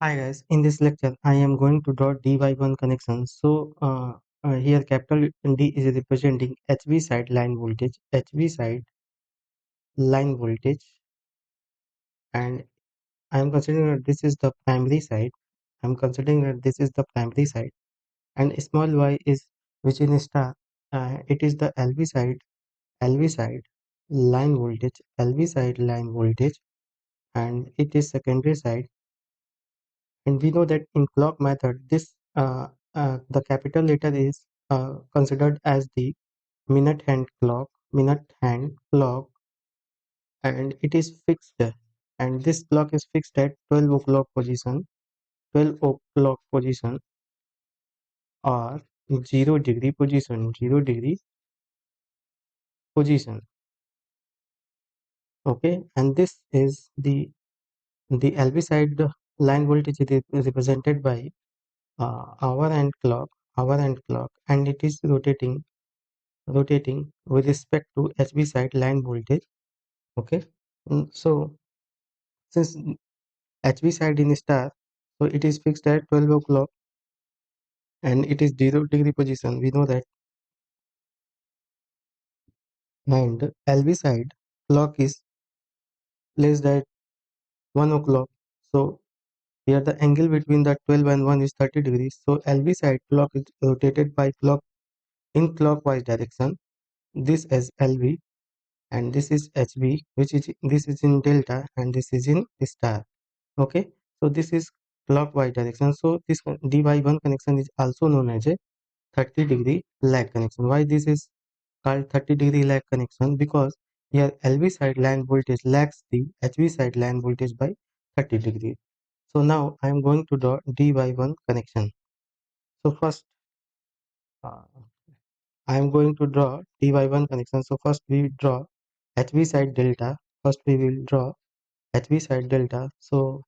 Hi guys, in this lecture I am going to draw dy1 connection. Here capital D is representing HV side line voltage, HV side line voltage, and I am considering that this is the primary side. I am considering that this is the primary side, and small y is which in star. It is the LV side line voltage, LV side line voltage, and it is secondary side. And we know that in clock method, the capital letter is considered as the minute hand clock, and it is fixed. And this clock is fixed at 12 o'clock position, 12 o'clock position, or 0 degree position, 0 degree position. Okay, and this is the LV side line voltage is represented by hour and clock, and it is rotating with respect to HV side line voltage. Okay. So since HV side in star, so it is fixed at 12 o'clock and it is 0 degree position. We know that. And LV side clock is placed at 1 o'clock. So here the angle between the 12 and 1 is 30 degrees. So LV side clock is rotated by clock in clockwise direction. This is LV and this is HV, which is this is in delta and this is in star. Okay, so this is clockwise direction. So this dy1 connection is also known as a 30-degree lag connection. Why this is called 30-degree lag connection? Because here LV side line voltage lags the HV side line voltage by 30 degrees. So now I am going to draw dy1 connection. So first uh, I am going to draw dy1 connection. So first we draw HV side delta. First we will draw HV side delta. So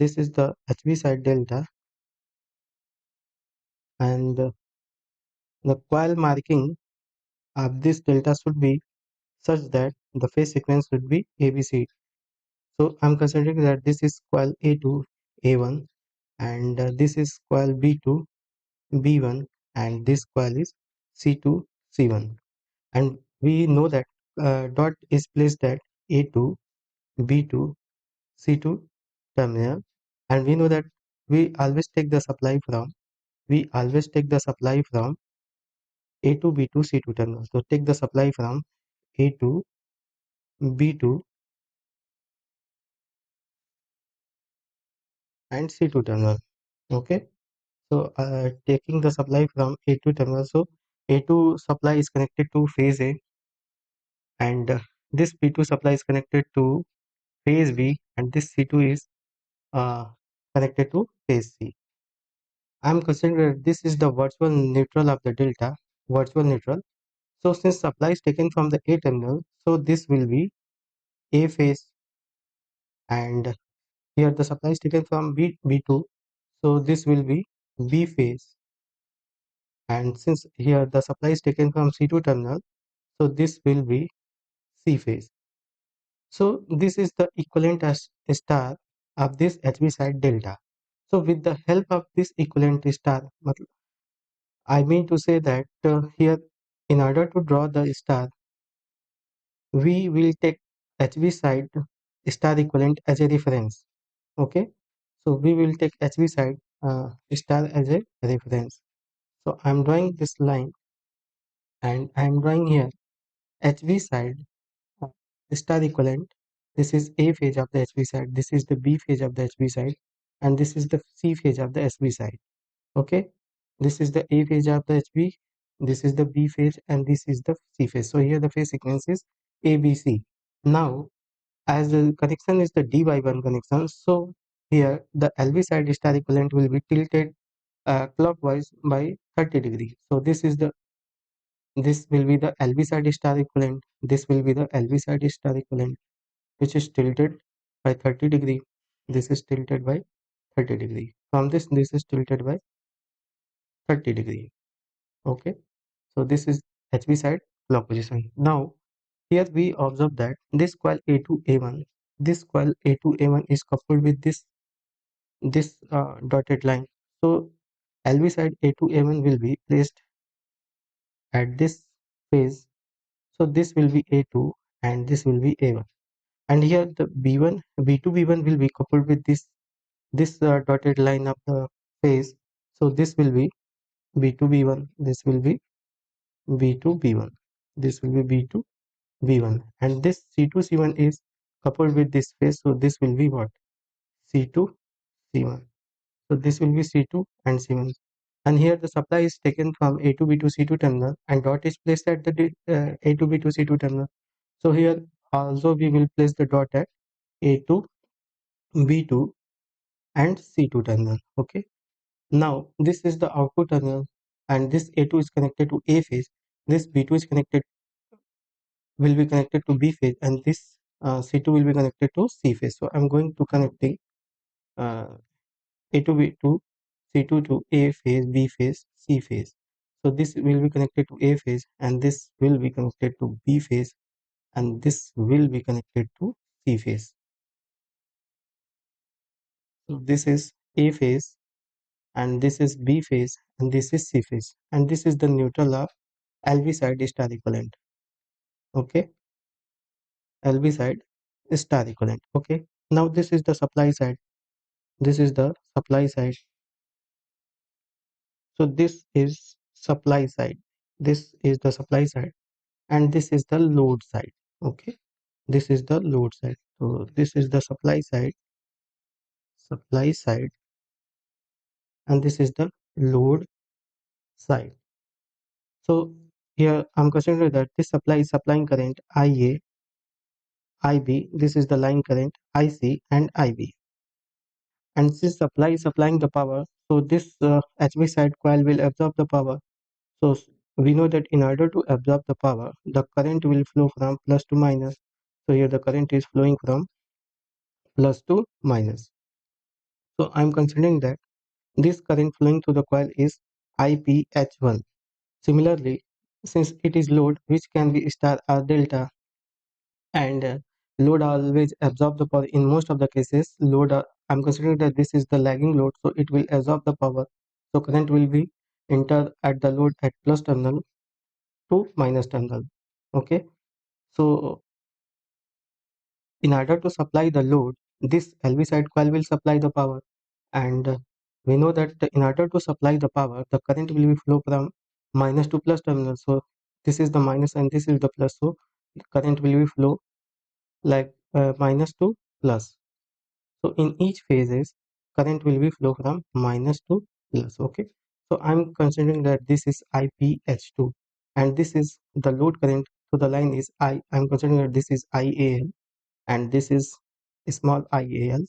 this is the HV side delta, and the coil marking of this delta should be such that the phase sequence should be ABC. So I'm considering that this is coil A2 A1, and this is coil B2 B1, and this coil is C2 C1. And we know that dot is placed at A2 B2 C2 terminal, and we know that we always take the supply from A2 B2 C2 terminal. So take the supply from A2 B2 and C2 terminal. Okay, so taking the supply from A2 terminal, so A2 supply is connected to phase A, and this B2 supply is connected to phase B, and this C2 is uh, connected to phase C. I am considering that this is the virtual neutral of the delta, virtual neutral. So since supply is taken from the A terminal, so this will be A phase, and here the supply is taken from B2, so this will be B phase, and since here the supply is taken from C2 terminal, so this will be C phase. So this is the equivalent as star of this HV side delta. So with the help of this equivalent star, I mean to say that here in order to draw the star, we will take HV side star equivalent as a reference. Okay, so we will take HV side star as a reference. So I'm drawing this line, and I'm drawing here HV side uh, star equivalent. This is A phase of the HV side, this is the B phase of the HV side, and this is the C phase of the SV side. Okay, this is the A phase of the HV, this is the B phase, and this is the C phase. So here the phase sequence is ABC. Now as the connection is the dy1 connection, so here the LV side star equivalent will be tilted clockwise by 30 degrees. So this will be the LV side star equivalent. This will be the LV side star equivalent, which is tilted by 30 degree. This is tilted by 30 degree. From this is tilted by 30 degree. Okay, so this is HV side clock position. Now here we observe that this coil A2 A1, this coil A2 A1 is coupled with this this dotted line. So LV side A2 A1 will be placed at this phase. So this will be A2 and this will be A1. And here the B1, B2 B1 will be coupled with this dotted line of the phase. So this will be B2 B1. This will be B2 B1. This will be B2 B1. And this C2 C1 is coupled with this phase. So this will be what? C2 C1. So this will be C2 and C1. And here the supply is taken from A2 B2 C2 terminal and dot is placed at the A2 B2 C2 terminal. So here also we will place the dot at A2 B2 and C2 terminal. Okay. Now this is the output terminal and this A2 is connected to A phase. This B2 is connected will be connected to B phase and this C2 will be connected to C phase. So I'm going to connecting uh, A to B to C2 to A phase, B phase, C phase. So this will be connected to A phase and this will be connected to B phase and this will be connected to C phase. So this is A phase and this is B phase and this is C phase and this is the neutral of LV side star equivalent. Okay, LV side star equivalent. Okay, now this is the supply side. This is the supply side. So this is supply side. This is the supply side and this is the load side. Okay, this is the load side. So this is the supply side and this is the load side. So here I'm considering that this supply is supplying current IA, IB, this is the line current IC and IB, and this supply is supplying the power. So this HV side coil will absorb the power. So we know that in order to absorb the power, the current will flow from plus to minus. So here the current is flowing from plus to minus. So I'm considering that this current flowing through the coil is IPH1. Similarly, since it is load which can be star or delta and load always absorb the power in most of the cases, I'm considering that this is the lagging load, so it will absorb the power. So current will be enter at the load at plus terminal to minus terminal. Okay, so in order to supply the load, this LV side coil will supply the power and we know that in order to supply the power, the current will be flow from minus to plus terminal. So this is the minus and this is the plus. So the current will be flow like minus to plus. So in each phases, current will be flow from minus to plus. Okay. So I'm considering that this is IPH2 and this is the load current. So the line is I'm considering that this is IAL and this is small ial,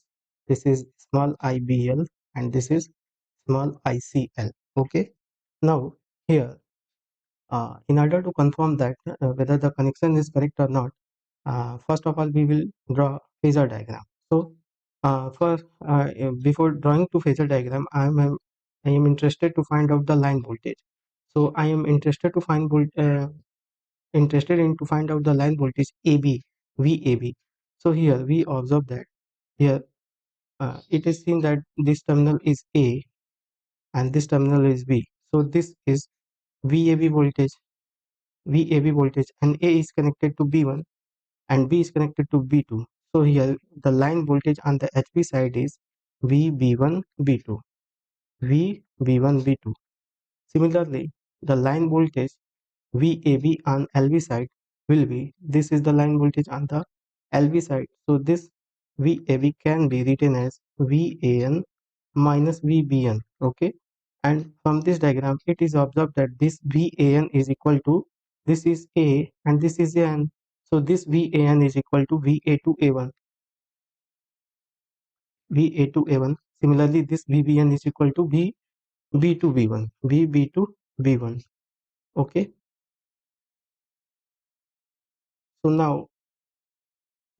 this is small ibl and this is small icl. Okay, now here in order to confirm that whether the connection is correct or not, first of all we will draw phasor diagram. So before drawing to phasor diagram, I am interested to find out the line voltage. So I am interested to interested in to find out the line voltage AB, VAB. So here we observe that here it is seen that this terminal is A and this terminal is B. So this is VAB voltage, VAB voltage, and A is connected to B1 and B is connected to B2. So here the line voltage on the HV side is VB1 B2, VB1 B2. Similarly, the line voltage VAB on LV side will be, this is the line voltage on the LV side. So this VAB can be written as VAN minus VBN. Okay. And from this diagram, it is observed that this VAN is equal to, this is A and this is N. So this VAN is equal to VA2A1, VA2A1. Similarly, this VBN is equal to VB2B1, VB2B1. Okay. So now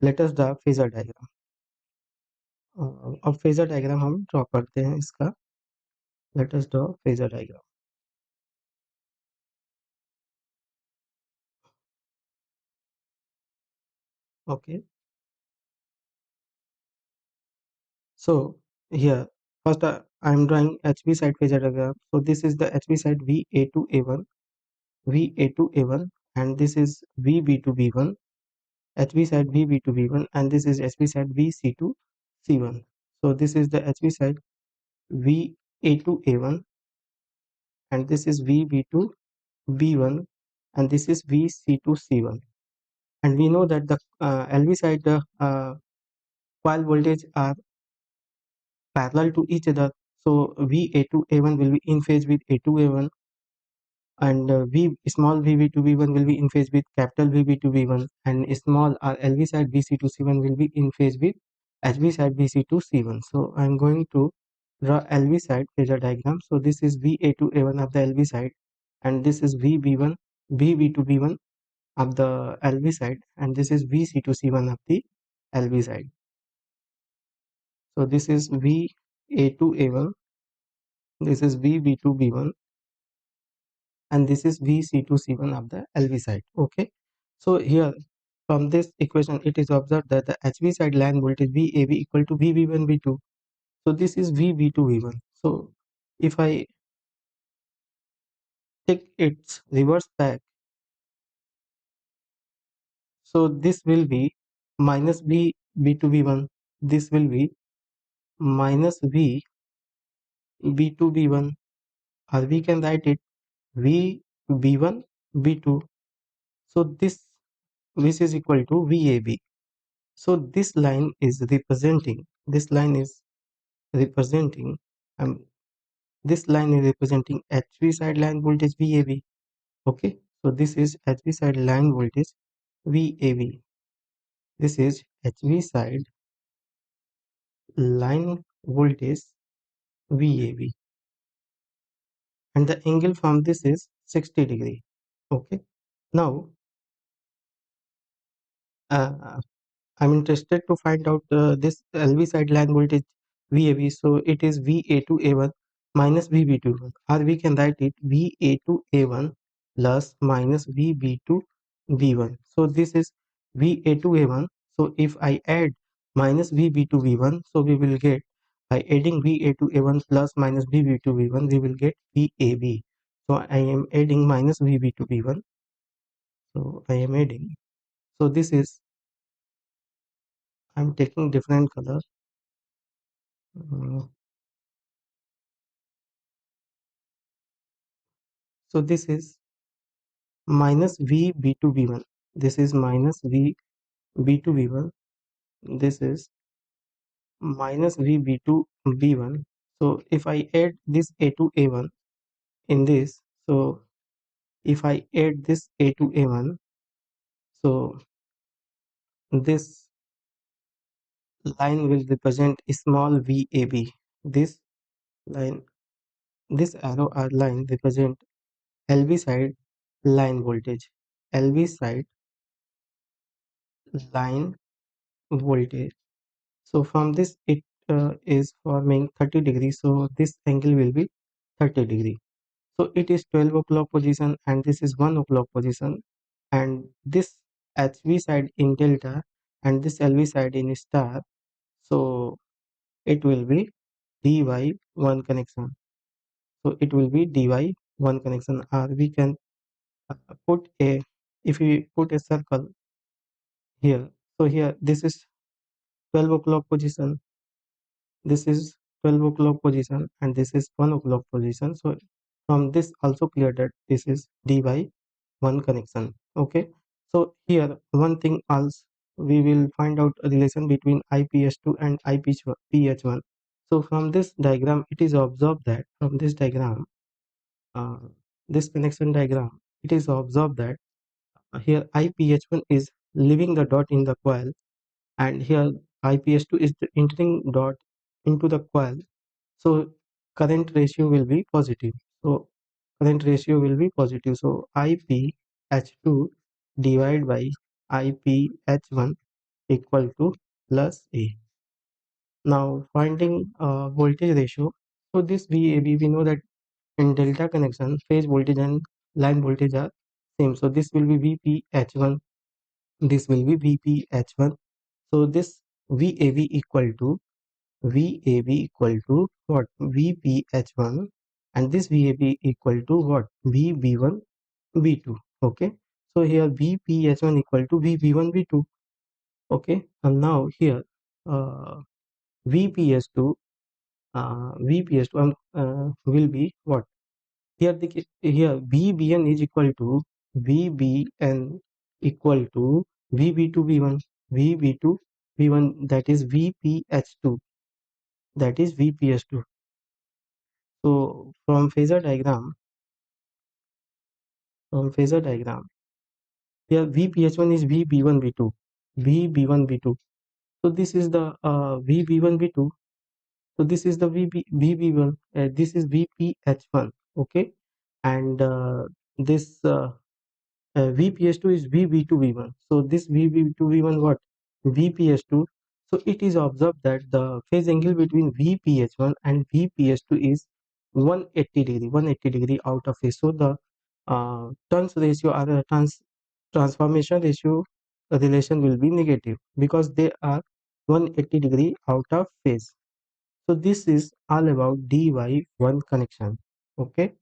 let us draw phasor diagram. अब phasor diagram हम draw करते हैं इसका. Let us draw phasor diagram. Okay, so here First, I'm drawing HV side phasor diagram. So this is the HV side VA2A1, VA2A1, and this is VB2B1, HV side VB2B1, and this is HV side VC2C1. So this is the HV side VA2A1, and this is VB2B1, and this is VC2C1. And we know that the LV side coil voltage are parallel to each other. So VA2A1 will be in phase with A2A1, and V small VB2B1 will be in phase with capital VB2B1, and small LV side VC2C1 will be in phase with HV side VC2C1. So I'm going to draw LV side phasor diagram. So this is VA2A1 of the LV side, and this is VB1 VB2B1 of the LV side, and this is VC2C1 of the LV side. So this is VA2A1, this is VB2B1, and this is VC2C1 of the LV side. Okay. So here from this equation it is observed that the HV side line voltage VAB equal to VB1 V2. So this is VB2 V1. So if I take its reverse back, so this will be minus VB2 V1. This will be minus VB2 V1, or we can write it VB1 V2. So this is equal to VAB. So this line is representing um, this line is representing HV side line voltage VAB. Okay, so this is HV side line voltage VAB. This is HV side line voltage VAB, and the angle from this is 60 degree. Okay, now uh, I'm interested to find out this LV side line voltage VAB. So it is VA2A1 minus VB21, or we can write it VA2A1 plus minus VB2V1. So this is VA2A1. So if I add minus VB2V1, so we will get, by adding VA2A1 plus minus VB2V1, we will get VAB. So I am adding minus VB2V1. So I am adding. So this is, I'm taking different color. Uh, so this is minus VB2V1. This is minus VB2V1. This is minus VB2V1. So if I add this A to A1 in this, so if I add this A to A1, so this line will represent small VAB. This line, this arrow or line represent LV side line voltage. LV side line voltage. So from this it is forming 30 degrees. So this angle will be 30 degree. So it is 12 o'clock position, and this is 1 o'clock position, and this HV side in delta and this LV side in star. So it will be DY1 connection. So it will be DY1 connection, or we can put a, if we put a circle here. So here this is 12 o'clock position, this is 12 o'clock position, and this is 1 o'clock position. So from this also clear that this is D by 1 connection. Okay, so here one thing else, we will find out a relation between IPS2 and IPH1. So from this diagram it is observed that, from this diagram, uh, this connection diagram, it is observed that here IPH1 is leaving the dot in the coil, and here IPS2 is the entering dot into the coil. So current ratio will be positive. So current ratio will be positive. So IPH2 divided by IPH1 equal to plus A. Now finding voltage ratio. So this VAB, we know that in delta connection phase voltage and line voltage are same. So this will be VPH1, this will be VPH1. So this VAB equal to VAB equal to what? VPH1, and this VAB equal to what? VB1 V2. Okay, so here VPH1 equal to VB1 V2. Okay, and now here uh, VPS2 will be what? Here here VBN is equal to VBN equal to VB2 V1, VB2 V1, that is VPH2, that is VPS2. So from phasor diagram, here VPH1 is VB1 V2, VB1 V2. So this is the VB1 V2. So this is the VB1. This is VPH1. Okay, and this VPS2 is VB2 V1. So this VB2 V1 what? VPS2. So it is observed that the phase angle between VPH1 and VPS2 is 180 degree out of phase. So the turns ratio or transformation ratio relation will be negative because they are 180 degree out of phase. So this is all about DY1 connection. Okay.